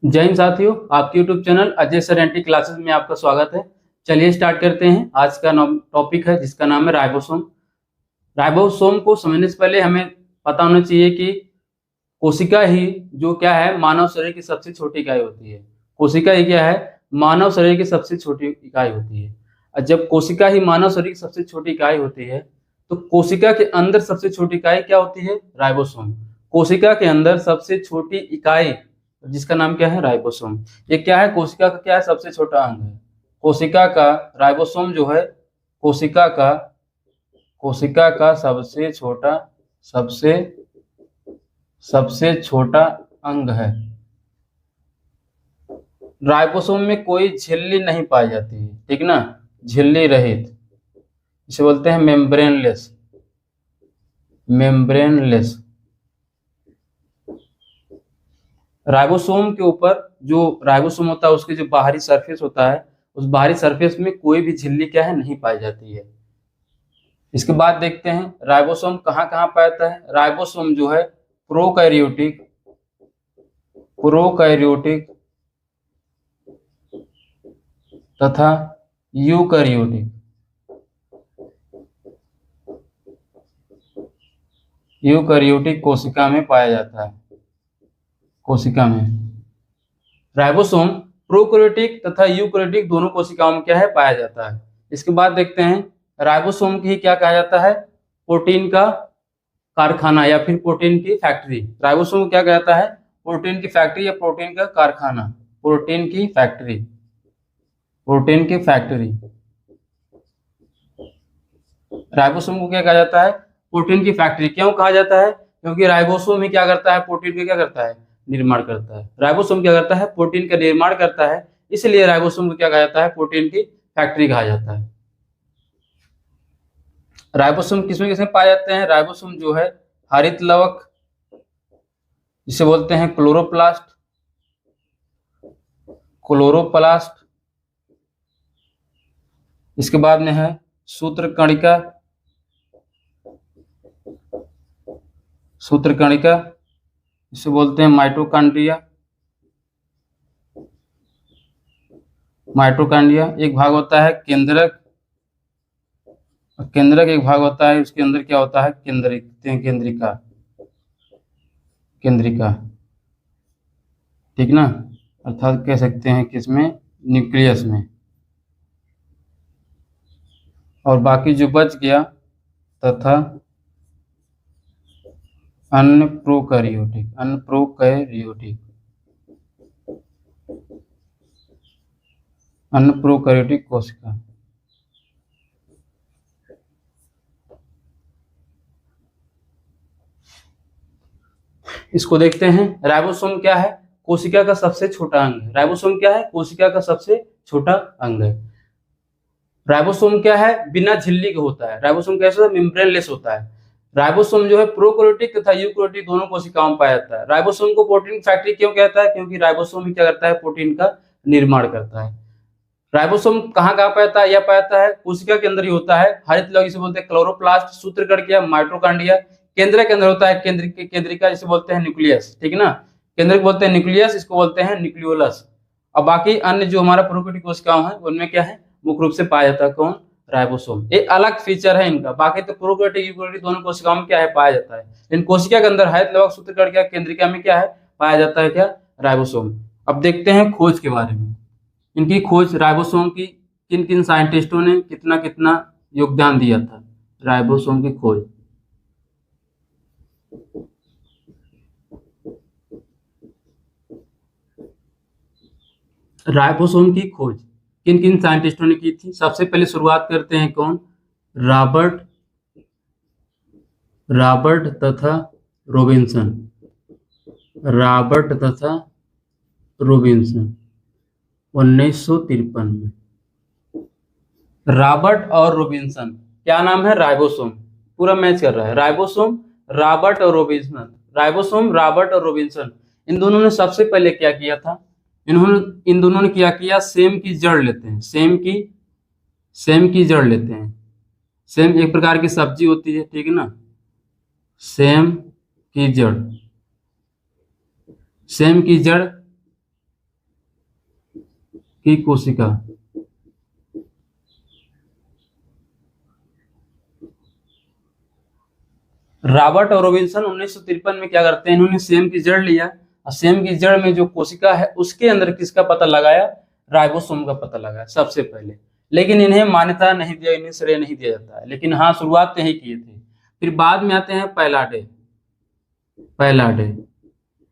जय हिंद साथियों, आपके YouTube channel Ajay sir anti classes में आपका स्वागत है। चलिए स्टार्ट करते हैं। आज का टॉपिक है जिसका नाम है राइबोसोम। राइबोसोम को समझने से पहले हमें पता होना चाहिए कि कोशिका ही जो क्या है मानव शरीर की सबसे छोटी इकाई होती है। कोशिका ही क्या है मानव शरीर की सबसे छोटी इकाई होती है। और जब कोशिका ही मानव शरीर की सबसे छोटी इकाई होती है तो कोशिका के अंदर सबसे छोटी इकाई क्या होती है? राइबोसोम। कोशिका के अंदर सबसे छोटी इकाई जिसका नाम क्या है? राइबोसोम। ये क्या है? कोशिका का क्या है? सबसे छोटा अंग है। कोशिका का राइबोसोम जो है कोशिका का सबसे सबसे छोटा अंग है। राइबोसोम में कोई झिल्ली नहीं पाई जाती है, ठीक ना, झिल्ली रहित, इसे बोलते हैं मेम्ब्रेनलेस। राइबोसोम के ऊपर जो राइबोसोम होता है उसके जो बाहरी सरफेस होता है उस बाहरी सरफेस में कोई भी झिल्ली क्या है नहीं पाई जाती है। इसके बाद देखते हैं राइबोसोम कहाँ कहाँ पाता है। राइबोसोम जो है प्रोकैरियोटिक तथा यूकैरियोटिक कोशिका में पाया जाता है। कोशिका में राइबोसोम प्रोकैरियोटिक तथा यूकैरियोटिक दोनों कोशिकाओं में क्या है पाया जाता है। इसके बाद देखते हैं राइबोसोम की क्या कहा जाता है? प्रोटीन का कारखाना या फिर प्रोटीन की फैक्ट्री। राइबोसोम को क्या कहा जाता है? प्रोटीन की फैक्ट्री या प्रोटीन का कारखाना। प्रोटीन की फैक्ट्री राइबोसोम को क्या कहा जाता है? प्रोटीन की फैक्ट्री। क्यों कहा जाता है? क्योंकि राइबोसोम ही क्या करता है? प्रोटीन का क्या करता है? निर्माण करता है। राइबोसोम क्या करता है? प्रोटीन का निर्माण करता है, इसलिए राइबोसोम को क्या कहा जाता है? प्रोटीन की फैक्ट्री कहा जाता है। राइबोसोम किसमें किसमें पाए जाते हैं? राइबोसोम जो है हरित लवक जिसे बोलते हैं क्लोरोप्लास्ट। इसके बाद में है सूत्रकणिका जिसे बोलते हैं माइटोकॉन्ड्रिया। एक भाग होता है केंद्रक एक भाग होता है, उसके अंदर क्या होता है? केंद्रिका, ठीक ना, अर्थात कह सकते हैं किसमें? न्यूक्लियस में। और बाकी जो बच गया तथा अन्य प्रोकैरियोटिक कोशिका। इसको देखते हैं। राइबोसोम क्या है? कोशिका का सबसे छोटा अंग है। राइबोसोम क्या है? कोशिका का सबसे छोटा अंग है। राइबोसोम क्या है? बिना झिल्ली के होता है। राइबोसोम कैसा है? मेम्ब्रेनलेस होता है। राइबोसोम जो है प्रोकैरियोटिक तथा यूकैरियोटिक दोनों कोशिकाओं में पाया जाता है। राइबोसोम को प्रोटीन फैक्ट्री क्यों कहता है? क्योंकि राइबोसोम ही क्या करता है? प्रोटीन का निर्माण करता है। राइबोसोम कहाँ कहाँ पाता है? यह पाता है कोशिका के अंदर ही होता है। हरित लवक जिसे बोलते हैं क्लोरोप्लास्ट, सूत्रकणिका माइटोकॉन्ड्रिया, केंद्र के अंदर होता है केंद्रिका जिसे बोलते हैं न्यूक्लियस, ठीक ना। केंद्र को बोलते हैं न्यूक्लियस, इसको बोलते हैं न्यूक्लियोलस। और बाकी अन्य जो हमारा प्रोकैरियोटिक कोशिकाओं है उनमें क्या है? मुख्य रूप से पाया जाता है कौन? राइबोसोम। एक अलग फीचर है इनका। बाकी तो प्रोकैरियोटिक यूकैरियोटिक दोनों कोशिकाओं में क्या है? पाया जाता है। इन कोशिका के अंदर हरित लवक सूत्रकणिका केंद्रिका में क्या है? पाया जाता है क्या? राइबोसोम। अब देखते हैं खोज के बारे में। इनकी खोज राइबोसोम की किन किन साइंटिस्टों ने कितना कितना योगदान दिया था? राइबोसोम की खोज। राइबोसोम की खोज किन किन साइंटिस्टों ने की थी? सबसे पहले शुरुआत करते हैं कौन? रॉबर्ट तथा रॉबिन्सन। 1953 में। रॉबर्ट और रॉबिन्सन, क्या नाम है? राइबोसोम। पूरा मैच कर रहा है। राइबोसोम, रॉबर्ट और रॉबिन्सन। इन दोनों ने सबसे पहले क्या किया था? इन दोनों ने क्या किया? सेम की जड़ लेते हैं। सेम एक प्रकार की सब्जी होती है, ठीक है ना। सेम की जड़ की कोशिका। रॉबर्ट और रॉबिन्सन 1953 में क्या करते हैं, इन्होंने सेम की जड़ लिया और सेम की जड़ में जो कोशिका है उसके अंदर किसका पता लगाया, राइबोसोम का पता लगाया सबसे पहले। लेकिन इन्हें मान्यता नहीं दिया, इन्हें श्रेय नहीं दिया जाता है, लेकिन हाँ शुरुआत तो यही किए थे। फिर बाद में आते हैं पैलाडे। पैलाडे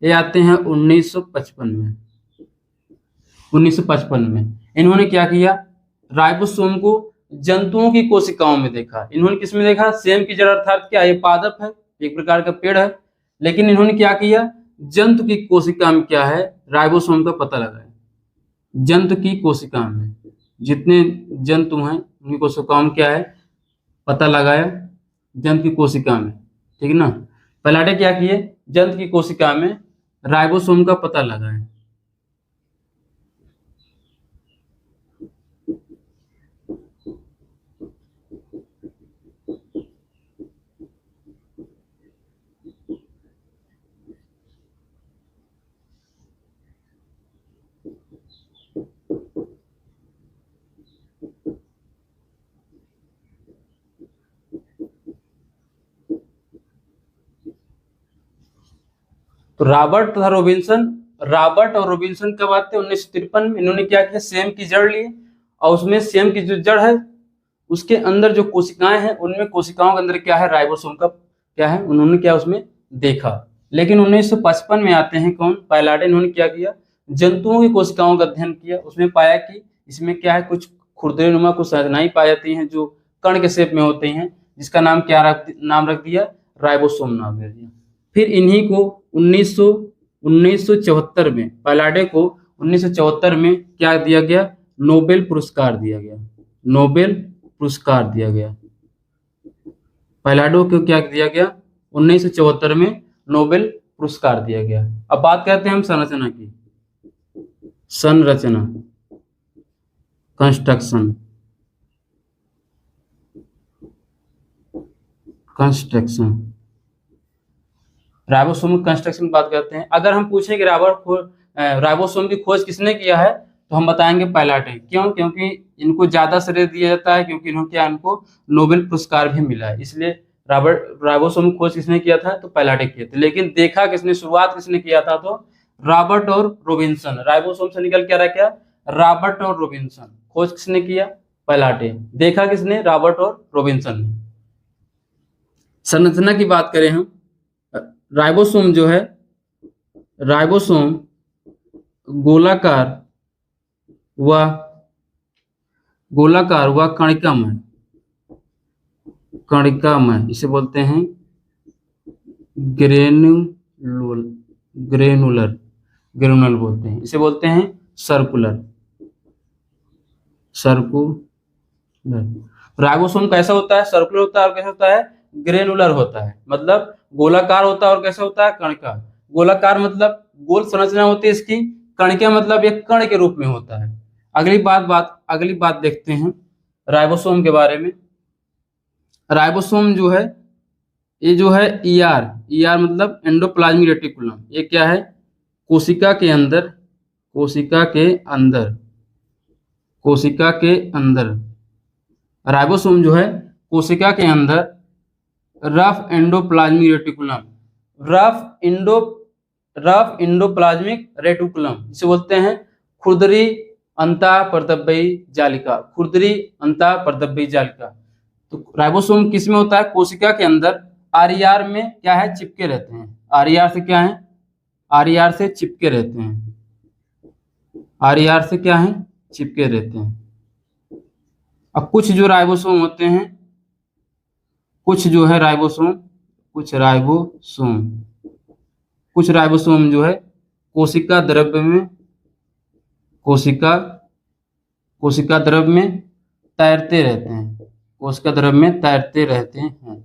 ये आते हैं 1955 में। 1955 में इन्होंने क्या किया, राइबोसोम को जंतुओं की कोशिकाओं में देखा। इन्होंने किसमें देखा, सेम की जड़ अर्थात क्या, ये पादप है, एक प्रकार का पेड़ है, लेकिन इन्होंने क्या किया, जंतु की कोशिका में क्या है, राइबोसोम का पता लगाया। जंतु की कोशिका में जितने जंतु हैं उनकी कोशिकाओं में क्या है, पता लगाया जंतु की कोशिका में, ठीक है ना। पैलाडे क्या किए, जंतु की कोशिका में राइबोसोम का पता लगाया। तो रॉबर्ट तथा रॉबिन्सन, रॉबर्ट और रॉबिन्सन कब आते हैं, 1953 में। इन्होंने क्या किया, सेम की जड़ ली और उसमें सेम की जो जड़ है उसके अंदर जो कोशिकाएं हैं उनमें कोशिकाओं के अंदर क्या है, राइबोसोम का क्या है, उन्होंने क्या उसमें देखा। लेकिन 1955 में आते हैं कौन, पैलाडे। इन्होंने क्या किया, जंतुओं की कोशिकाओं का अध्ययन किया, उसमें पाया कि इसमें क्या है, कुछ खुरदरे नुमा कुछ संरचनाएं पाई जाती हैं जो कण के शेप में होती हैं, जिसका नाम क्या नाम रख दिया, राइबोसोम नाम दे दिया। फिर इन्हीं को 1974 में, पैलाडे को 1974 में क्या दिया गया, नोबेल पुरस्कार दिया गया। नोबेल पुरस्कार दिया गया। पैलाडो को क्या दिया गया, 1974 में नोबेल पुरस्कार दिया गया। अब बात करते हैं हम संरचना की। संरचना, कंस्ट्रक्शन, कंस्ट्रक्शन, राइबोसोम कंस्ट्रक्शन की बात करते हैं। अगर हम पूछें कि राइबोसोम की खोज किसने किया है, तो हम बताएंगे पैलाडे। क्यों, क्योंकि इनको ज्यादा श्रेय दिया जाता है, क्योंकि इन्होंने क्या, इनको नोबेल पुरस्कार भी मिला है, इसलिए राइबोसोम की खोज किसने किया था, तो पैलाडे किए थे। लेकिन देखा किसने, शुरुआत किसने किया था, तो रॉबर्ट और रॉबिन्सन। राइबोसोम से निकल क्या रहा, क्या, रॉबर्ट और रॉबिन्सन। खोज किसने किया, पैलाडे। देखा किसने, रॉबर्ट और रॉबिन्सन ने। संरचना की बात करें हम, राइबोसोम जो है, राइबोसोम गोलाकार व कणिकामय, इसे बोलते हैं ग्रेनुलर बोलते हैं, इसे बोलते हैं सर्कुलर। राइबोसोम कैसा होता है, सर्कुलर होता है, और कैसा होता है, ग्रेनुलर होता है। मतलब गोलाकार होता है, और कैसा होता है, कणिका। गोलाकार मतलब गोल संरचना होती है इसकी, कणिका मतलब एक कण के रूप में होता है। अगली बात देखते हैं राइबोसोम के बारे में। राइबोसोम जो है, ये जो है ईआर मतलब एंडोप्लाज्मिक रेटिकुलम, ये क्या है, कोशिका के अंदर राइबोसोम जो है कोशिका के अंदर रफ एंडोप्लाज्मिक रेटिकुलम जिसे बोलते हैं खुरदरी अंतःपरदब्बी जालिका। तो राइबोसोम किस में होता है, कोशिका के अंदर आरईआर में क्या है, चिपके रहते हैं। आरईआर से क्या है, आरईआर से चिपके रहते हैं। आरईआर से क्या है, चिपके रहते हैं। अब कुछ राइबोसोम जो है कोशिका द्रव्य में तैरते रहते हैं।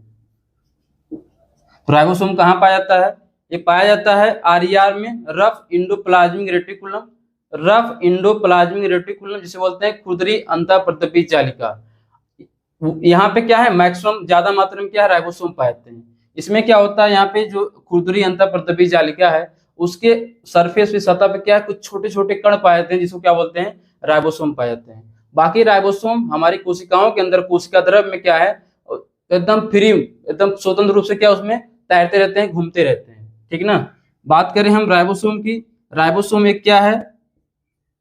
राइबोसोम कहाँ पाया जाता है, ये पाया जाता है आरईआर में, रफ इंडोप्लाज्मिक रेटिकुलम जिसे बोलते हैं खुरदरी अंतःपरदब्बी जालिका। यहाँ पे क्या है, मैक्सिमम ज्यादा मात्रा में क्या है, राइबोसोम पाए जाते हैं। इसमें क्या होता है, यहाँ पे जो खुरदरी अंतःपरदब्बी जालिका है उसके सरफेस पे, सतह पे क्या है, कुछ छोटे छोटे कण पाए जाते हैं, जिसको क्या बोलते हैं, राइबोसोम पाए जाते हैं। बाकी राइबोसोम हमारी कोशिकाओं के अंदर कोशिका द्रव्य में क्या है, एकदम फ्री, एकदम स्वतंत्र रूप से क्या उसमें तैरते रहते हैं, घूमते रहते हैं, ठीक ना। बात करें हम राइबोसोम की, राइबोसोम एक क्या है,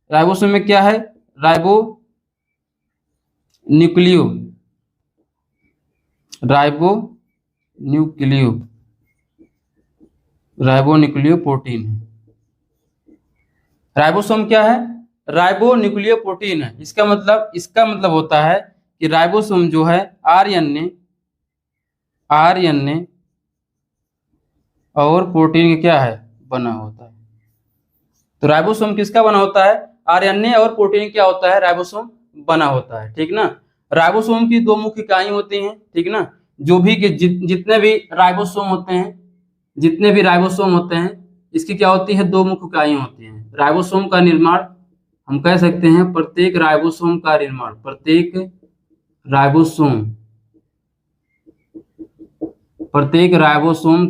राइबोसोम में क्या है, ribo nucleo, ribo nucleo, ribo nucleo protein है। राइबोसोम क्या है, राइबो न्यूक्लियो प्रोटीन है। इसका मतलब होता है कि राइबोसोम जो है आरएनए और प्रोटीन का क्या है, बना होता है। तो राइबोसोम किसका बना होता है, आरएनए और प्रोटीन क्या होता है, राइबोसोम बना होता है, ठीक ना। राइबोसोम की दो मुख्य इकाई होती हैं, ठीक ना। जो भी जितने भी राइबोसोम होते हैं, जितने भी राइबोसोम होते हैं, इसकी क्या होती है, दो मुख्य इकाई होती हैं। राइबोसोम का निर्माण हम कह सकते हैं, प्रत्येक राइबोसोम का निर्माण, प्रत्येक राइबोसोम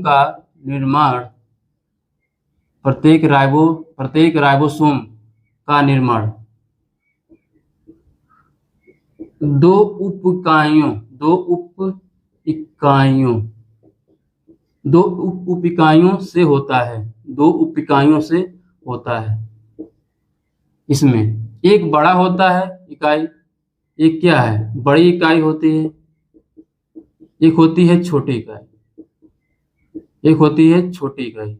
का निर्माण, प्रत्येक राइबोसोम का निर्माण दो उप इकाइयों से होता है। इसमें एक बड़ा होता है इकाई, एक क्या है, बड़ी इकाई होती है, एक होती है छोटी इकाई, एक होती है छोटी इकाई।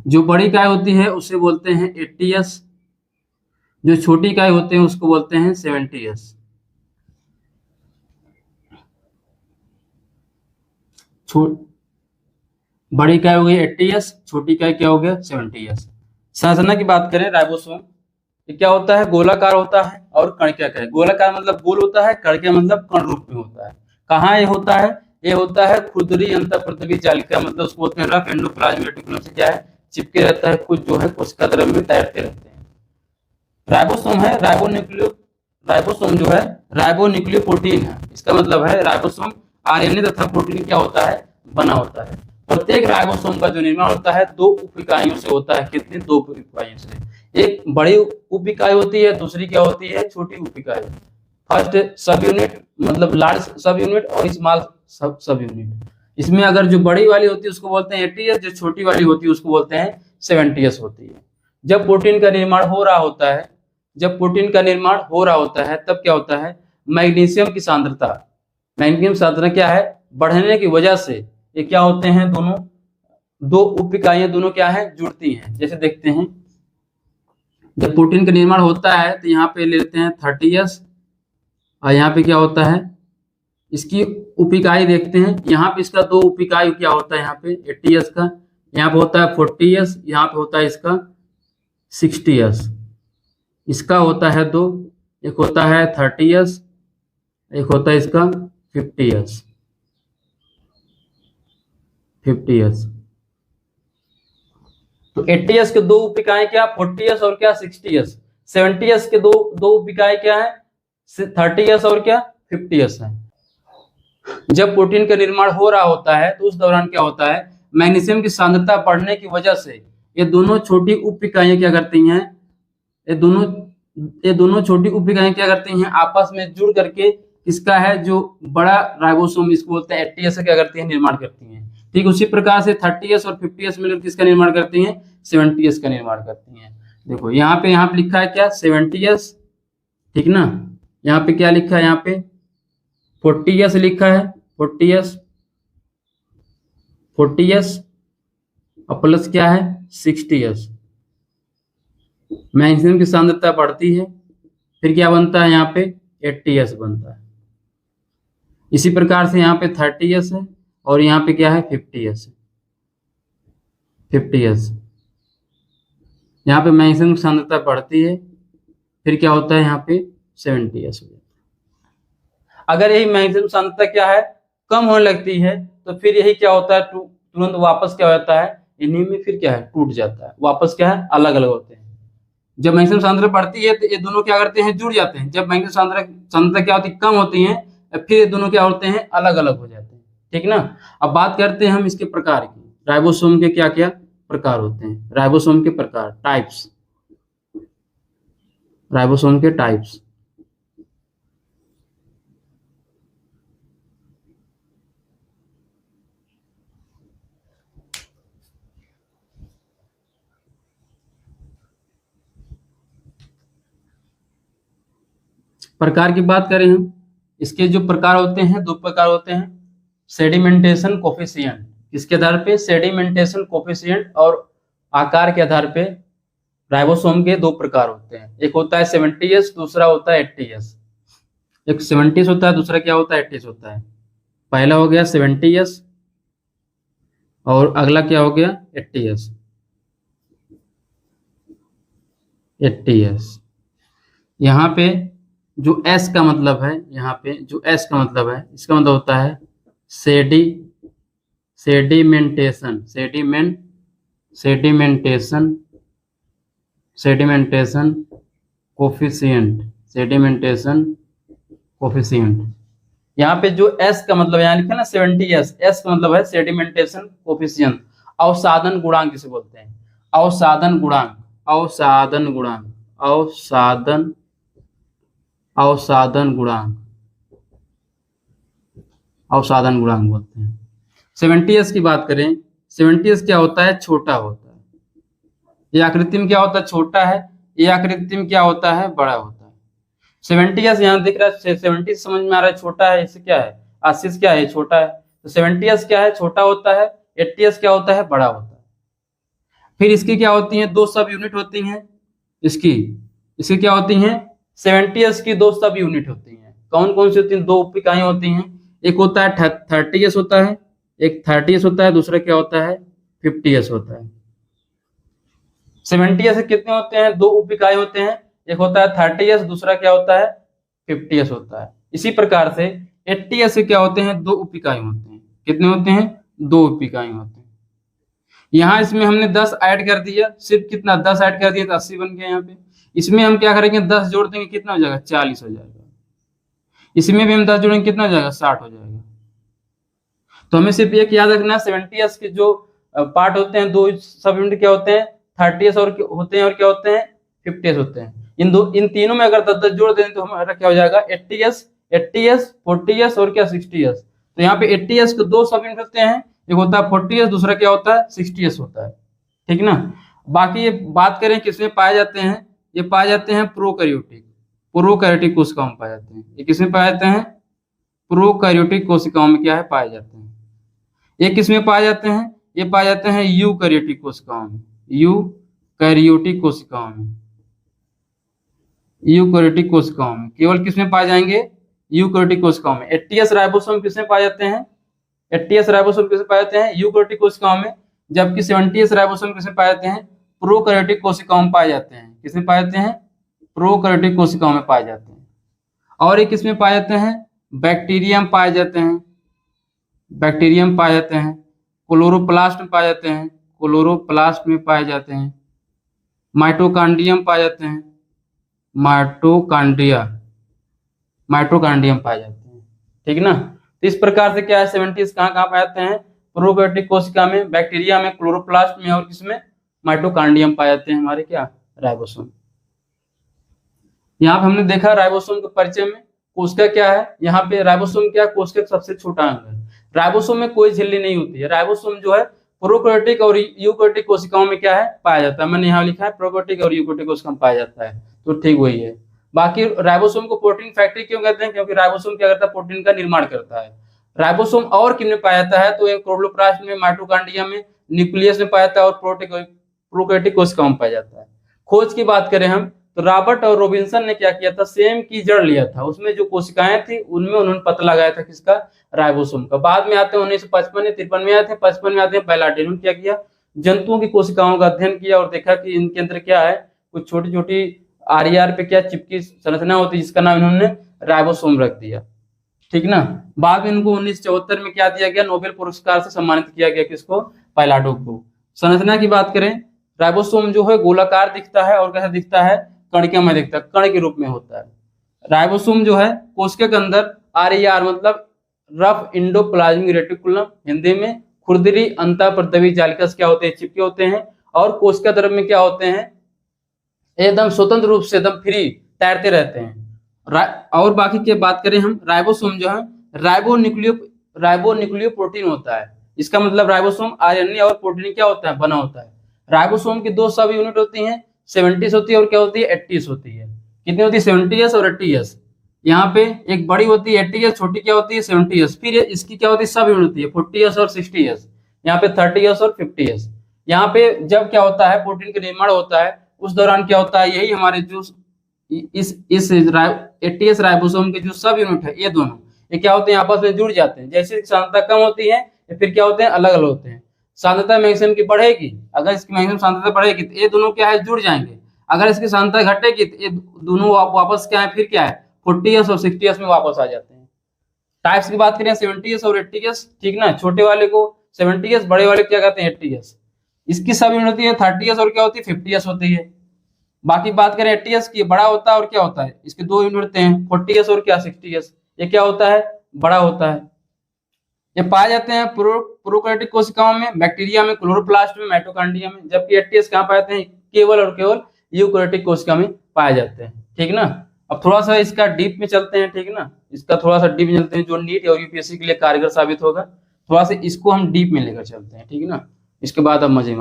जो बड़ी इकाई होती है उसे बोलते हैं 80s, जो छोटी इकाई होते हैं उसको बोलते हैं 70s। बड़ी इकाई हो गई 80s, छोटी इकाई क्या हो गया 70s। संरचना की बात करें, राइबोसोम ये क्या होता है, गोलाकार होता है और कणिकाकार। गोलाकार मतलब गोल होता है, कणिका मतलब कण रूप में होता है। कहाँ ये होता है, ये होता है खुरदरी अंतःप्रतवी जालिका, मतलब उसको बोलते हैं रफ एंडोप्लाज्मिक रेटिकुलम से क्या है, चिपके रहता है, कुछ जो है कोशिका द्रव्य में तैरते रहते हैं। राइबोसोम है राइबोसोम जो है राइबो न्यूक्लियो प्रोटीन है। इसका मतलब है राइबोसोम आरएनए तथा प्रोटीन क्या होता है, बना होता है। प्रत्येक राइबोसोम का जो निर्माण होता है दो उप इकाइयों से होता है। कितनी, दो उप इकाइयों से। एक बड़ी उप इकाई होती है, दूसरी क्या होती है, छोटी उप इकाई। फर्स्ट सब यूनिट मतलब लार्ज सब यूनिट और स्मॉल सब यूनिट। इसमें अगर जो बड़ी वाली होती है उसको बोलते हैं 80s, जो छोटी वाली होती है उसको बोलते हैं 70s होती है। जब प्रोटीन का निर्माण हो रहा होता है, तब क्या होता है, मैग्नीशियम की सांद्रता क्या है, बढ़ने की वजह से ये क्या होते हैं, दोनों दो उप इकाइयां दोनों क्या है, जुड़ती हैं। जैसे देखते हैं, जब प्रोटीन का निर्माण होता है तो यहाँ पे लेते हैं 30s और यहाँ पे क्या होता है, इसकी उप इकाई देखते हैं। यहाँ पे इसका दो उप इकाई क्या होता है, यहाँ पे 80s का, यहाँ पे होता है 40s, यहाँ पे होता है इसका 60s। इसका होता है दो, एक होता है 30s, एक होता है इसका 50s। तो 80s के दो उप इकाई क्या, 40s और क्या 60s। 70s के दो उप इकाई क्या है, 30s और क्या 50s है। जब प्रोटीन का निर्माण हो रहा होता है तो उस दौरान क्या होता है, मैग्नीशियम की सांद्रता बढ़ने की वजह से ये दोनों छोटी उप इकाइयां क्या करती हैं, ये दोनों छोटी उप इकाइयां क्या करती हैं, आपस में जुड़ करके किसका है, जो बड़ा राइबोसोम इसको बोलते हैं 80s से क्या करती है, निर्माण करती हैं। ठीक उसी प्रकार से 30s और 50s मिलकर किसका निर्माण करती हैं, 70s का निर्माण करती हैं। देखो यहाँ पे लिखा है क्या, 70s, ठीक ना। यहाँ पे क्या लिखा है, यहाँ पे 40s लिखा है, 40s और प्लस क्या है 60s। मैग्नीशियम की सांद्रता बढ़ती है, फिर क्या बनता है, यहाँ पे 80s बनता है। इसी प्रकार से यहाँ पे 30s है और यहाँ पे क्या है 50s। यहाँ पे मैग्नीशियम की सांद्रता बढ़ती है, फिर क्या होता है, यहाँ पे 70s हो जाता है। अगर यही मैग्नीशियम सांद्रता क्या है, कम होने लगती है, तो फिर यही क्या होता है, तुरंत वापस क्या होता है, इन्हीं में फिर क्या है, टूट जाता है, वापस क्या है, अलग अलग होते हैं। जब मैग्नीशियम सांद्रता बढ़ती है तो ये दोनों क्या करते हैं, जुड़ जाते हैं। जब मैग्नीशियम सांद्रता क्या होती है, कम होती है, फिर ये दोनों क्या होते हैं, अलग अलग हो जाते हैं। ठीक ना। अब बात करते हैं हम इसके प्रकार की, राइबोसोम के क्या क्या प्रकार होते हैं, राइबोसोम के प्रकार, टाइप्स, राइबोसोम के टाइप्स। प्रकार की बात करें हम, इसके जो प्रकार होते हैं, दो प्रकार होते हैं, सेडिमेंटेशन कोफिशिएंट, इसके आधार पे सेडिमेंटेशन कोफिशिएंट और आकार के आधार पे राइबोसोम के दो प्रकार होते हैं, एक होता है 70s, दूसरा होता है 80s। एक 70s होता है, दूसरा क्या होता है 80s होता है। पहला हो गया 70s और अगला क्या हो गया 80s। 80s यहाँ पे जो S का मतलब है, यहाँ पे जो S का मतलब है, इसका मतलब होता है sedimentation, sedimentation coefficient, sedimentation coefficient. यहाँ पे जो S का मतलब यहाँ लिखा है ना 70S, S का मतलब है सेडिमेंटेशन कोफिशिएंट, अवसादन गुणांक जिसे बोलते हैं, अवसादन गुणांक, अवसादन गुणांक, अवसादन गुणांक, अवसादन गुणांक बोलते हैं। 70s की बात करें, 70s क्या होता है, छोटा होता है, ये आकृति में क्या होता है, छोटा है, ये आकृति में क्या होता है, बड़ा होता है। 70s यहाँ दिख रहा है, 70 समझ में आ रहा है, छोटा है, इससे क्या है 80s क्या है, छोटा है, तो 70s क्या है, छोटा होता है, 80s क्या होता है, बड़ा होता है। फिर इसकी क्या होती है, दो सब यूनिट होती हैं, इसकी क्या होती हैं, 70s की दो सब यूनिट होती हैं, कौन कौन सी होती हैं, दो उप इकाई होती हैं, एक होता है 30s होता है, एक 30s होता है, दूसरा क्या होता है 50s होता है। 70s कितने होते हैं, दो उप इकाई होते हैं, एक होता है 30s, दूसरा क्या होता है 50s होता है। इसी प्रकार से 80s से क्या होते हैं, दो उप इकाई होते हैं, कितने होते हैं, दो उप इकाई होते हैं। यहाँ इसमें हमने 10 ऐड कर दिया, सिर्फ कितना 10 ऐड कर दिया तो 80 बन गया। यहाँ पे इसमें हम क्या करेंगे, 10 जोड़ देंगे, कितना हो जाएगा 40 हो जाएगा। इसमें भी हम 10 जोड़ेंगे, कितना हो जाएगा 60 हो जाएगा। तो हमें सिर्फ एक याद रखना है, 70s के जो पार्ट होते हैं, दो सब यूनिट क्या होते हैं, 30s और होते हैं, और क्या होते हैं 50s होते हैं। इन तीनों में अगर 10 जोड़ दें तो हमारा क्या हो जाएगा 80s, 40s और क्या 60s। तो यहाँ पे 80s के दो सब यूनिट होते हैं, एक होता है 40s, दूसरा क्या होता है 60s होता है, ठीक ना। बाकी ये बात करें किसमें पाए जाते हैं, ये पाए जाते हैं प्रोकैरियोटिक कोशिकाओं में पाए जाते हैं। ये किसमें पाए जाते हैं, प्रोकैरियोटिक कोशिकाओं में क्या है पाए जाते हैं। ये किसमें पाए जाते हैं, ये पाए जाते हैं यूकैरियोटिक कोशिकाओं में, यूकैरियोटिक कोशिकाओं में, यूकैरियोटिक कोशिकाओं में केवल किसमें पाए जाएंगे, यूकैरियोटिक कोशिकाओं में। 80s राइबोसोम किसमें पाए जाते हैं, 80s राइबोसोम किसमें पाए जाते हैं, यूकैरियोटिक कोशिकाओं में, जबकि 70s राइबोसोम किसमें पाए जाते हैं, प्रोकैरियोटिक कोशिकाओं में पाए जाते हैं। किसमें पाए जाते हैं, प्रोकैरियोटिक कोशिकाओं में पाए जाते हैं। और ये किसमें पाए जाते हैं, बैक्टीरिया में पाए जाते हैं, बैक्टीरिया में पाए जाते हैं, क्लोरोप्लास्ट में पाए जाते हैं, क्लोरोप्लास्ट में पाए जाते हैं, माइटोकॉन्ड्रियम पाए जाते हैं, माइटोकॉन्ड्रियम पाए जाते हैं, ठीक ना। तो इस प्रकार से क्या है 70s कहाँ कहाँ पाए जाते हैं, प्रोकैरियोटिक कोशिका में, बैक्टीरिया में, क्लोरोप्लास्ट में, और किसमें माइटोकॉन्ड्रियम पाए जाते हैं हमारे क्या राइबोसोम। यहाँ पे हमने देखा राइबोसोम के परिचय में कोशिका क्या है, यहाँ पे राइबोसोम क्या है, कोशिका सबसे छोटा अंग है। राइबोसोम में कोई झिल्ली नहीं होती है। राइबोसोम जो है प्रोकैरियोटिक और यूकैरियोटिक कोशिकाओं में क्या है पाया जाता है। मैंने यहाँ लिखा है प्रोकैरियोटिक और यूकैरियोटिक कोशिकाओं में पाया जाता है, तो ठीक वही है। बाकी राइबोसोम को प्रोटीन फैक्ट्री क्यों कहते हैं, क्योंकि राइबोसोम क्या करता है, प्रोटीन का निर्माण करता है। राइबोसोम और किन में पाया जाता है, तो एक क्लोरोप्लास्ट में, माइटोकॉन्ड्रिया में, न्यूक्लियस में पाया जाता है, और प्रोकैरियोटिक कोशिकाओं में पाया जाता है। खोज की बात करें हम तो रॉबर्ट और रॉबिन्सन ने क्या किया था, सेम की जड़ लिया था, उसमें जो कोशिकाएं थी उनमें उन्होंने पता लगाया था किसका, राइबोसोम का। बाद में आते हैं 1955 में, 53 में आए थे, 55 में आते हैं पैलाडी ने क्या किया, जंतुओं की कोशिकाओं का अध्ययन किया और देखा कि इनके अंदर क्या है, कुछ छोटी छोटी आर पे क्या चिपकी संरचना होती है, जिसका नाम इन्होंने राइबोसोम रख दिया, ठीक ना। बाद में इनको 1974 में क्या दिया गया, नोबेल पुरस्कार से सम्मानित किया गया, किसको, पैलाडो को। संरचना की बात करें, राइबोसोम जो है गोलाकार दिखता है और कैसा दिखता है, कणिका में दिखता है, कण के रूप में होता है। राइबोसोम जो है कोशिका के अंदर RER मतलब रफ इंडोप्लाज्मिक रेटिकुलम, हिंदी में खुरदरी अंतःप्रद्रवी जालिका क्या होते हैं, चिपके होते हैं, और कोशिका द्रव्य में क्या होते हैं, एकदम स्वतंत्र रूप से एकदम फ्री तैरते रहते हैं। और बाकी की बात करें हम, राइबोसोम जो है राइबोन्यूक्लियो प्रोटीन होता है। इसका मतलब राइबोसोम आरएनए और प्रोटीन क्या होता है, बना होता है। राइबोसोम की दो सब यूनिट होती हैं, 70s होती है और क्या होती है, 80s होती है। कितनी होती है, 70s और 80s। यहाँ पे एक बड़ी होती है 80s, छोटी क्या होती है 70s। फिर इसकी क्या होती है, सब यूनिट होती है 40s और 60s। यहाँ पे 30s और 50s। यहाँ पे जब क्या होता है, प्रोटीन का निर्माण होता है, उस दौरान क्या होता है, यही हमारे जो इस 80s राइबोसोम के जो सब यूनिट है, ये दोनों ये क्या होते हैं, आपस में जुड़ जाते हैं। जैसे सांद्रता कम होती है फिर क्या होते हैं, अलग अलग होते हैं। सांद्रता मैक्सिमम की बढ़ेगी, अगर इसकी मैक्सिमम सांद्रता बढ़ेगी तो ये दोनों क्या है, जुड़ जाएंगे। अगर इसकी सांद्रता घटेगी तो ये दोनों वापस क्या है, फिर क्या है, 40s और 60s में वापस आ जाते हैं। टाइप्स की बात करें 70s और 80s, ठीक ना, छोटे वाले को 70s, बड़े वाले क्या कहते हैं 80s। इसकी सब यूनिट होती है 30s और क्या होती है 50s होती है। बाकी बात करें 80s की, बड़ा होता है और क्या होता है, इसके दो यूनिट होते हैं 40s और क्या 60s। ये क्या होता है, बड़ा होता है। ये पाए जाते हैं प्रोकैरियोटिक कोशिकाओं में, बैक्टीरिया में, क्लोरोप्लास्ट में, माइटोकॉन्ड्रिया में। जबकि 80s कहाँ पाए जाते हैं, केवल और केवल यूकैरियोटिक कोशिका में पाए जाते हैं, ठीक ना। अब थोड़ा सा इसका डीप में चलते हैं, ठीक ना, इसका थोड़ा सा डीप में चलते हैं, जो नीट और यूपीएससी के लिए कारगर साबित होगा। थोड़ा सा इसको हम डीप में लेकर चलते हैं, ठीक ना। इसके बाद अब मजे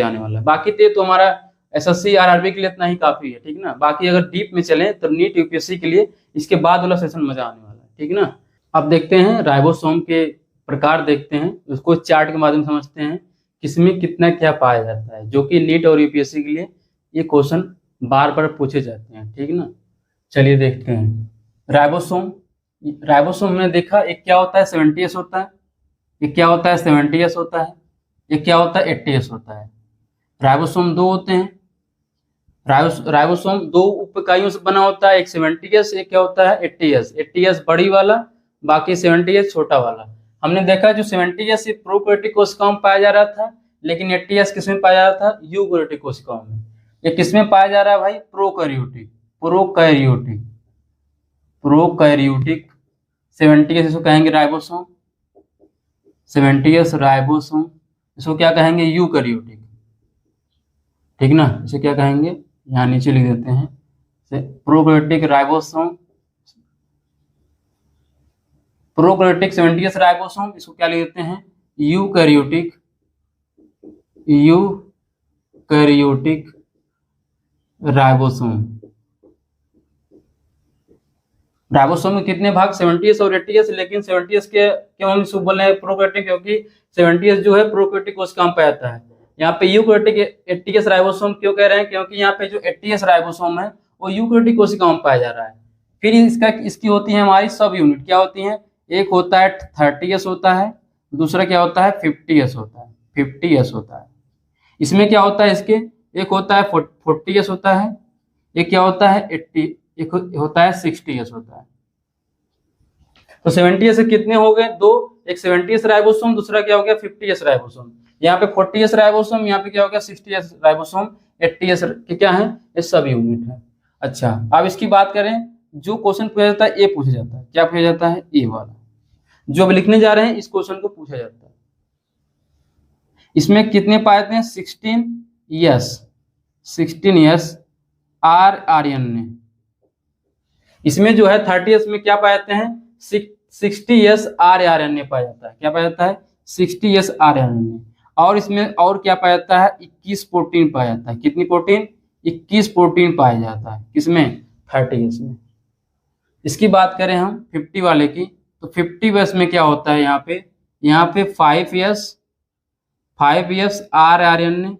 आने वाला है। बाकी तो हमारा एसएससी आरआरबी के लिए इतना ही काफी है, ठीक ना। बाकी अगर डीप में चले तो नीट यूपीएससी के लिए इसके बाद वाला सेशन मजा आने वाला है, ठीक ना। अब देखते हैं राइबोसोम के प्रकार, देखते हैं उसको चार्ट के माध्यम से समझते हैं, किसमें कितना क्या पाया जाता है, जो कि नीट और यूपीएससी के लिए ये क्वेश्चन बार बार पूछे जाते हैं, ठीक ना। चलिए देखते हैं राइबोसोम में देखा, एक क्या होता है 70s होता है, एक क्या होता है 70s होता है, एक क्या होता है 80s होता है। राइबोसोम दो होते हैं, राइबोसोम दो उप इकाइयों से बना होता है, एक 70s, एक क्या होता है 80s। 80s बड़ी वाला, बाकी 70s छोटा वाला। हमने देखा जो 70s प्रोकैरियोटिक कोशिकाओं में पाया जा रहा था, लेकिन 80s किसमें पाया जा रहा था, यूकैरियोटिक कोशिकाओं में। ये किसमें पाया जा रहा है भाई, प्रोकैरियोटिक 70s इसको कहेंगे राइबोसोम, 70s राइबोसोम। इसको क्या कहेंगे, यूकैरियोटिक, ठीक ना। इसे क्या कहेंगे, यहाँ नीचे लिख देते हैं, prokaryotic ribosome, prokaryotic 70s ribosome. इसको क्या लिख देते हैं, यूकैरियोटिक राइबोसोम। राइबोसोम के कितने भाग, 70s और 80s, लेकिन 70s के क्यों हम इसको बोल रहे हैं प्रोकैरियोटिक, क्योंकि 70s जो है प्रोकैरियोटिक कोशिका में पाया जाता है। यहाँ पे यूकैरियोटिक 80s राइबोसोम क्यों कह रहे हैं, क्योंकि यहाँ पे जो 80s राइबोसोम है वो यूकैरियोटिक कोशिकाओं में पाया जा रहा है। फिर इसकी होती है हमारी सब यूनिट, क्या होती है, एक होता है 30s होता है, दूसरा क्या होता है 50s होता है। इसमें क्या होता है, इसके एक होता है 40s होता है, एक क्या होता है 80, एक होता है 60s होता है। तो 70s से कितने हो गए, दो, एक 70s राइबोसोम, दूसरा क्या हो गया 50s राइबोसोम। यहाँ पे 40s राइबोसोम, यहाँ पे क्या हो गया 60s राइबोसोम। 80s के क्या है, ये सब यूनिट है। अच्छा, अब इसकी बात करें, जो क्वेश्चन पूछा जाता है, ये पूछा जाता है, क्या पूछा जाता है, ये वाला जो अब लिखने जा रहे हैं, इस क्वेश्चन को पूछा जाता है। इसमें कितने पाए जाते हैं, 16s RNA। इसमें जो है 30s में क्या पाए जाते हैं, 60s RNA पाया जाता है। क्या पाया जाता है, 60s RNA। और इसमें और क्या पाया जाता है, 21 प्रोटीन पाया जाता है। कितनी प्रोटीन, 21 प्रोटीन पाया जाता है, किसमें, 30s में। इसकी बात करें हम 50 वाले की, तो 50s में क्या होता है, यहाँ पे 5s RNA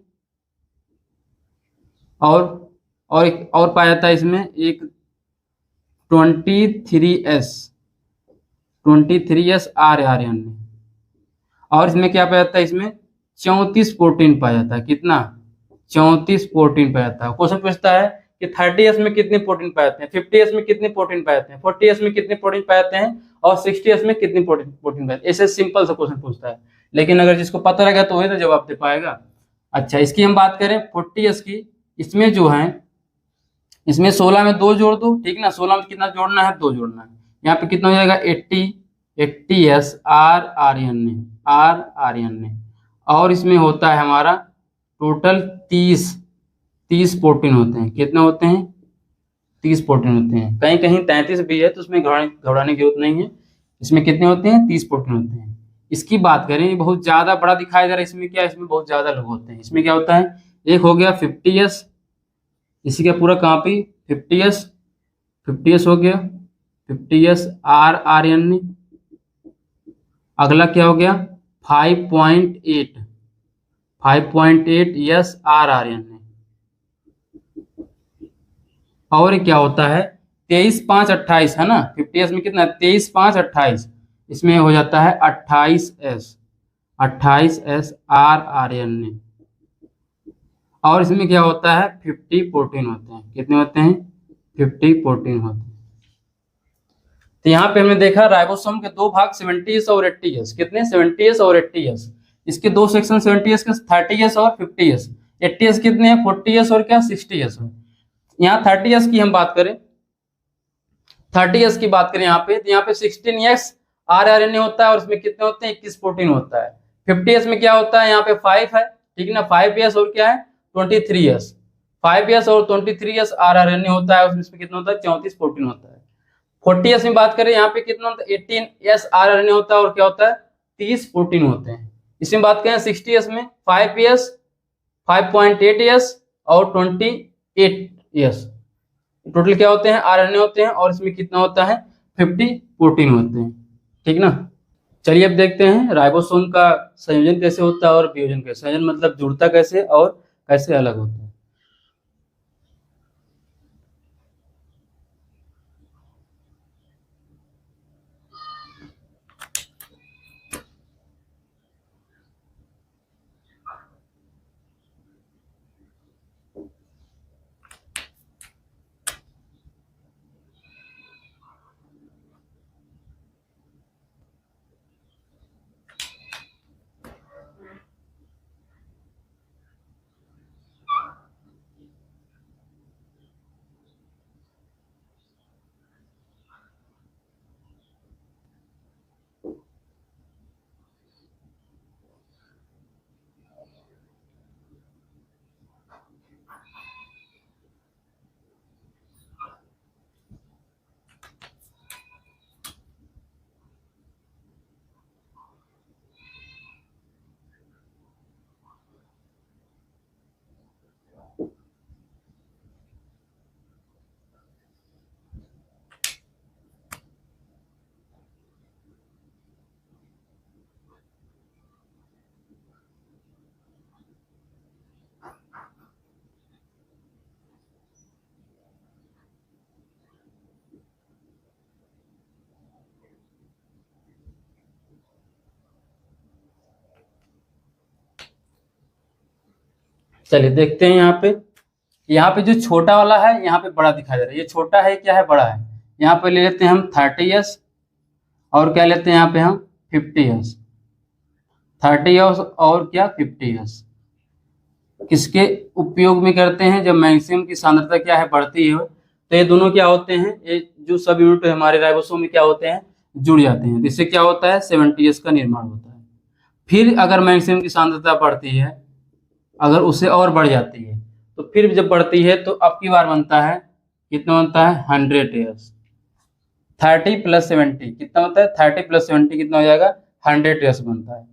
और पाया जाता है इसमें एक 23s RNA। और इसमें क्या पाया जाता है, इसमें 34 प्रोटीन पाया जाता है। कितना, 34 प्रोटीन पाया जाता है। क्वेश्चन पूछता है कि 30s में कितने प्रोटीन पाए जाते हैं, 50s में कितने प्रोटीन पाए जाते हैं, 40s में कितने प्रोटीन पाए जाते हैं, और 60s में कितने प्रोटीन पाए जाते हैं। ऐसे सिंपल सा क्वेश्चन पूछता है, लेकिन अगर जिसको पता रहेगा तो वही तो जवाब दे पाएगा। अच्छा, इसकी हम बात करें 40s की, इसमें जो है, इसमें 16 में 2 जोड़ दो, ठीक ना। 16 में कितना जोड़ना है, 2 जोड़ना है। यहाँ पे कितना हो जाएगा 80s RNA rRNA, और इसमें होता है हमारा टोटल 30 प्रोटीन होते हैं। कितने होते हैं? 30 प्रोटीन होते हैं। कहीं कहीं 33 भी है, तो उसमें घबराने की जरूरत नहीं है। इसमें कितने होते हैं? 30 प्रोटीन होते हैं। इसकी बात करें, ये बहुत ज्यादा बड़ा दिखाया जा रहा है। इसमें क्या, इसमें बहुत ज्यादा लोग होते हैं। इसमें क्या होता है, एक हो गया 50s, इसी का पूरा कॉपी 50s हो गया, 50s rRNA। अगला क्या हो गया 5.8 5.8 rRNA। और क्या होता है 23 5 28 है ना, 50s में कितना 23 5 28, इसमें हो जाता है 28s rRNA। और इसमें क्या होता है 50 प्रोटीन होते हैं। कितने होते हैं? 50 प्रोटीन होते हैं। तो यहाँ पे हमने देखा राइबोसोम के दो भाग 70s और 80s। कितने? 70s और 80s। इसके दो सेक्शन 70s के 30s और 50s। 80s कितने हैं? 40s और क्या 60s है। यहाँ 30s की हम बात करें, 30s की बात करें यहाँ पे, तो यहाँ पे 16s rRNA होता है, और इसमें कितने होते हैं? 21 प्रोटीन होता है। 50s में क्या होता है? यहाँ पे 5 है, ठीक है ना, 5s और क्या है 23s, 5s और 23s rRNA होता है, उसमें कितना होता है? 34 प्रोटीन होता है। 40s में बात करें, यहाँ पे कितना होता है? 18s rRNA होता है, और क्या होता है? 30 प्रोटीन होते हैं। इसमें बात करें 60s में 5s 5.8s और 28s, टोटल क्या होते हैं? RNA होते हैं, और इसमें कितना होता है? 50 प्रोटीन होते हैं, ठीक ना। चलिए अब देखते हैं राइबोसोम का संयोजन कैसे होता है और वियोजन कैसे। संयोजन मतलब जुड़ता कैसे और कैसे अलग होता है। चलिए देखते हैं यहाँ पे जो छोटा वाला है, यहाँ पे बड़ा दिखाई दे रहा है। ये छोटा है, क्या है? बड़ा है। यहाँ पे ले लेते हैं हम 30s, और क्या लेते हैं यहाँ पे हम 50s, 30s और क्या 50s। किसके उपयोग में करते हैं? जब मैग्नीशियम की सांद्रता क्या है? बढ़ती है, तो ये दोनों क्या होते हैं? ये जो सब यूनिट हमारे राइबोसोम में क्या होते हैं? जुड़ जाते हैं। इससे क्या होता है? 70s का निर्माण होता है। फिर अगर मैग्नीशियम की सांद्रता बढ़ती है, अगर उससे और बढ़ जाती है, तो फिर जब बढ़ती है तो अब की बार बनता है, कितना बनता है? 100s। 30 + 70 कितना होता है? 30 + 70 कितना हो जाएगा? 100s बनता है,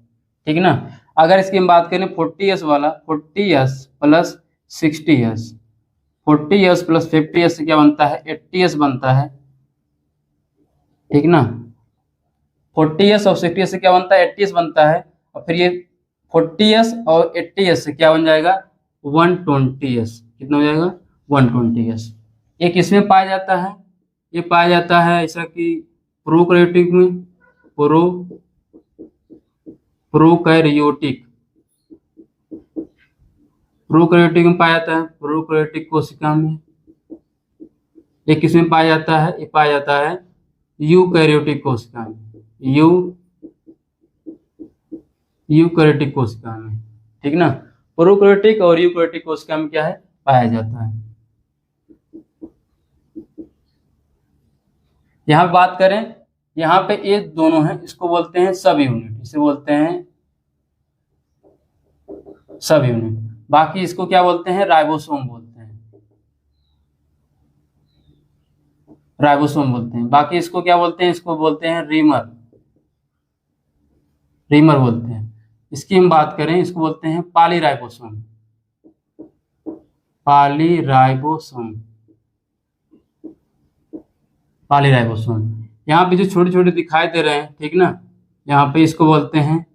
ठीक ना। अगर इसकी हम बात करें 40s वाला, 40s + 60s, 40s + 50s से क्या बनता है? 80s बनता है, ठीक ना। 40s और 60s से क्या बनता है? 80s बनता है। और फिर ये 40s और 80s से क्या बन जाएगा? 120s। कितना हो जाएगा? 120s। एक इसमें पाया जाता है, ये पाया जाता है ऐसा कि प्रोकैरियोटिक में, प्रोकैरियोटिक प्रोकैरियोटिक में पाया जाता है, प्रोकैरियोटिक कोशिका में। एक किसमें पाया जाता है? ये पाया जाता है यूकैरियोटिक कोशिका में, यूकैरियोटिक कोशिका में, ठीक ना। प्रोकैरियोटिक और यूकैरियोटिक कोशिका में क्या है? पाया जाता है। यहाँ बात करें यहाँ पे ये दोनों हैं, इसको बोलते हैं सब यूनिट, इसे बोलते हैं सब यूनिट। बाकी इसको क्या बोलते हैं, राइबोसोम बोलते हैं, राइबोसोम बोलते हैं। बाकी इसको क्या बोलते हैं, इसको बोलते हैं रीमर, रीमर बोलते हैं। इसकी हम बात करें, इसको बोलते हैं पॉलीराइबोसोम, पॉलीराइबोसोम, पॉलीराइबोसोम। यहाँ पे जो छोटे छोटे दिखाई दे रहे हैं, ठीक ना, यहाँ पे इसको बोलते हैं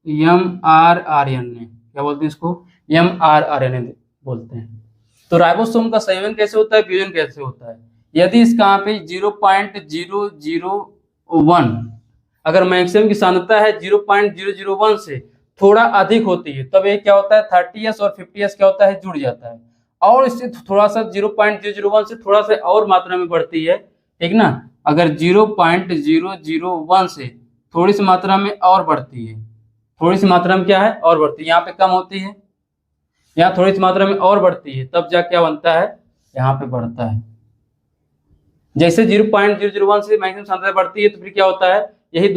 mRNA, क्या बोलते हैं इसको, mRNA बोलते हैं। तो राइबोसोम का संयोजन कैसे होता है, फ्यूजन कैसे होता है। यदि इसका यहाँ पे 0.001 अगर मैक्सिमम की सांद्रता है 0.001 से थोड़ा अधिक होती है, तब ये क्या होता है 30s और 50s क्या होता है, जुड़ जाता है। और इससे थोड़ा सा 0.001 से थोड़ा सा और मात्रा में बढ़ती है, ठीक ना, अगर 0.001 से थोड़ी सी मात्रा में और बढ़ती है, थोड़ी सी मात्रा में क्या है और बढ़ती है, यहाँ पे कम होती है, यहाँ थोड़ी सी मात्रा में और बढ़ती है, तब जा क्या बनता है, यहाँ पे बढ़ता है। जैसे 0.001 से मैक्सिमम सांद्रता बढ़ती है तो फिर क्या होता है, यही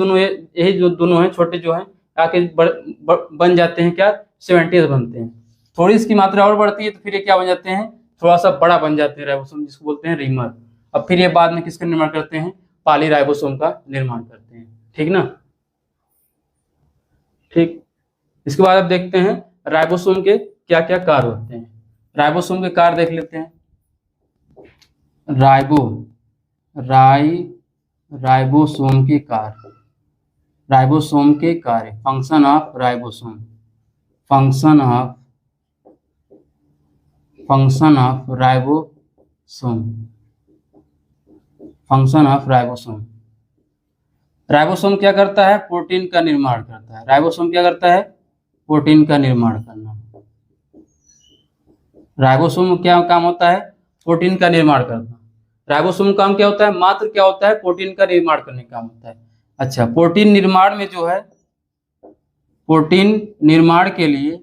जो दोनों हैं छोटे जो हैं आके बन जाते हैं क्या, 70s बनते हैं। थोड़ी इसकी मात्रा और बढ़ती है तो फिर ये क्या बन जाते हैं, थोड़ा सा बड़ा बन जाते हैं राइबोसोम, जिसको बोलते हैं रीमर। अब फिर ये बाद में किसका निर्माण करते हैं, पॉलीराइबोसोम का निर्माण करते हैं, ठीक ना। ठीक, इसके बाद अब देखते हैं राइबोसोम के क्या क्या कार्य होते हैं। राइबोसोम के कार्य देख लेते हैं। राइबोसोम के कार्य, राइबोसोम के कार्य, function of ribosome, function of ribosome, function of ribosome. Ribosome क्या करता है, प्रोटीन का निर्माण करता है। राइबोसोम क्या करता है, प्रोटीन का निर्माण करना। राइबोसोम क्या काम होता है, प्रोटीन का निर्माण करना। राइबोसोम काम क्या होता है, मात्र क्या होता है, प्रोटीन का निर्माण करने का काम होता है। अच्छा, प्रोटीन निर्माण में जो है, प्रोटीन निर्माण के लिए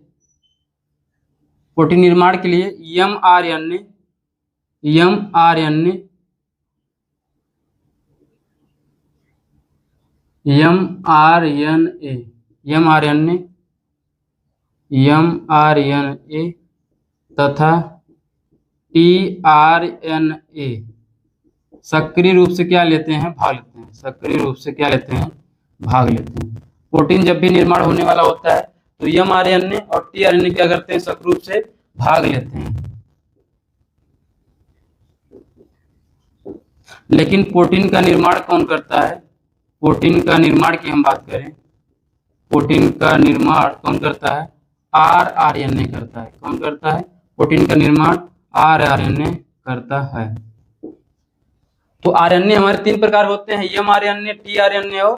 mRNA तथा tRNA सक्रिय रूप से क्या लेते हैं, भाग लेते हैं, सक्रिय रूप से क्या लेते हैं, भाग लेते हैं। प्रोटीन जब भी निर्माण होने वाला होता है तो mRNA और tRNA क्या करते हैं, सक्रिय रूप से भाग लेते हैं। लेकिन प्रोटीन का निर्माण कौन करता है, प्रोटीन का निर्माण की हम बात करें, प्रोटीन का निर्माण कौन करता है, rRNA करता है। कौन करता है, प्रोटीन का निर्माण rRNA करता है। तो आरएनए हमारे 3 प्रकार होते हैं, mRNA, tRNA और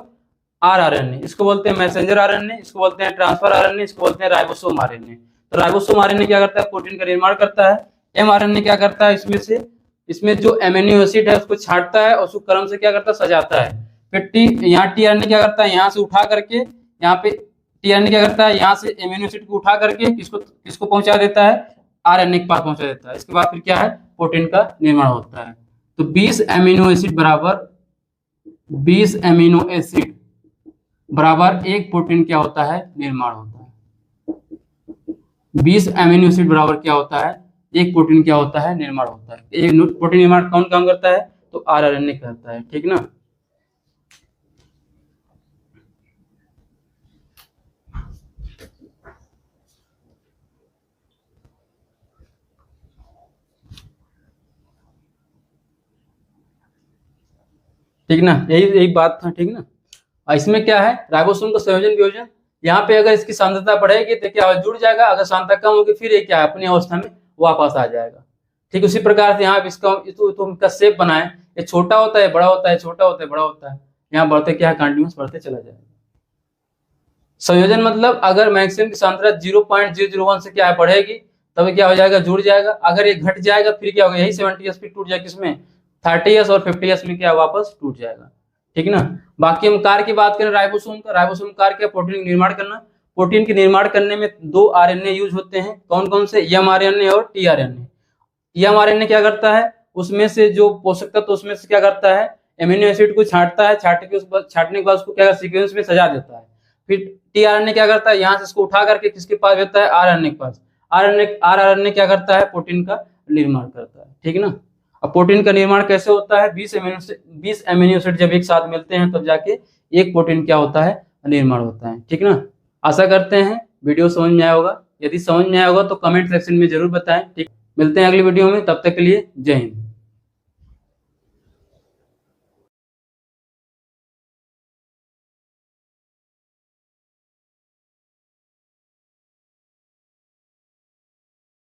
rRNA। इसको बोलते हैं मैसेंजर आरएनए, इसको बोलते हैं ट्रांसफर आरएनए, इसको बोलते हैं राइबोसोम आरएनए। तो राइबोसोम आरएनए क्या करता है, प्रोटीन का निर्माण करता है। mRNA क्या करता है, इसमें जो एमिनो एसिड है उसको छांटता है और उसको क्रम से क्या करता है, सजाता है। फिर यहाँ tRNA क्या करता है, यहाँ से उठा करके, यहाँ पे tRNA क्या करता है, यहाँ से एमिनो एसिड को उठा करके किसको पहुंचा देता है, आरएनए के पास पहुंचा देता है। इसके बाद फिर क्या है, प्रोटीन का निर्माण होता है। तो 20 एमिनो एसिड बराबर एक प्रोटीन क्या होता है, निर्माण होता है। 20 एमिनो एसिड बराबर क्या होता है, एक प्रोटीन क्या होता है, निर्माण होता है। एक प्रोटीन निर्माण कौन काम करता है, तो आरएनए करता है, ठीक ना। ठीक ना, यही बात था, ठीक ना। इसमें क्या है, राइबोसोम का संयोजन वियोजन, यहाँ पे अगर इसकी सांद्रता बढ़ेगी तो क्या जुड़ जाएगा, अगर सांद्रता कम होगी फिर ये क्या है, अपनी अवस्था में वापस आ जाएगा। ठीक, उसी प्रकार से यहाँ इसका शेप बनाए, ये छोटा होता है बड़ा होता है, छोटा होता है बड़ा होता है, यहाँ बढ़ते क्या है, कंटिन्यूस बढ़ते चला जाएगा। संयोजन मतलब अगर मैक्सिमम की सांद्रता 0.001 से क्या है बढ़ेगी, तब क्या हो जाएगा, जुड़ जाएगा। अगर ये घट जाएगा फिर क्या होगा, यही 70s फिर टूट जाएगा, किसमें 30s और 50s में क्या वापस टूट जाएगा, ठीक ना। बाकी हम कार्य की बात करें राइबोसोम का, राइबोसोम कार्य क्या, प्रोटीन निर्माण करना। प्रोटीन के निर्माण करने में 2 आरएनए यूज होते हैं, कौन कौन से, mRNA और tRNA। mRNA क्या करता है, उसमें से जो पोषक तत्व उसमें से क्या करता है, एमिनो एसिड को छांटता है, छांटने के बाद उसको क्या सीक्वेंस में सजा देता है। फिर टीआरएनए क्या करता है, यहाँ से इसको उठा करके किसके पास भेजता है, आरएनए के पास। आरएनए क्या करता है, प्रोटीन का निर्माण करता है, ठीक ना। अब प्रोटीन का निर्माण कैसे होता है, 20 एमिनो एसिड जब एक साथ मिलते हैं तब जाके एक प्रोटीन क्या होता है, निर्माण होता है, ठीक ना। आशा करते हैं वीडियो समझ में आया होगा। यदि समझ में आया होगा तो कमेंट सेक्शन में जरूर बताएं, ठीक। मिलते हैं अगली वीडियो में, तब तक के लिए जय हिंद।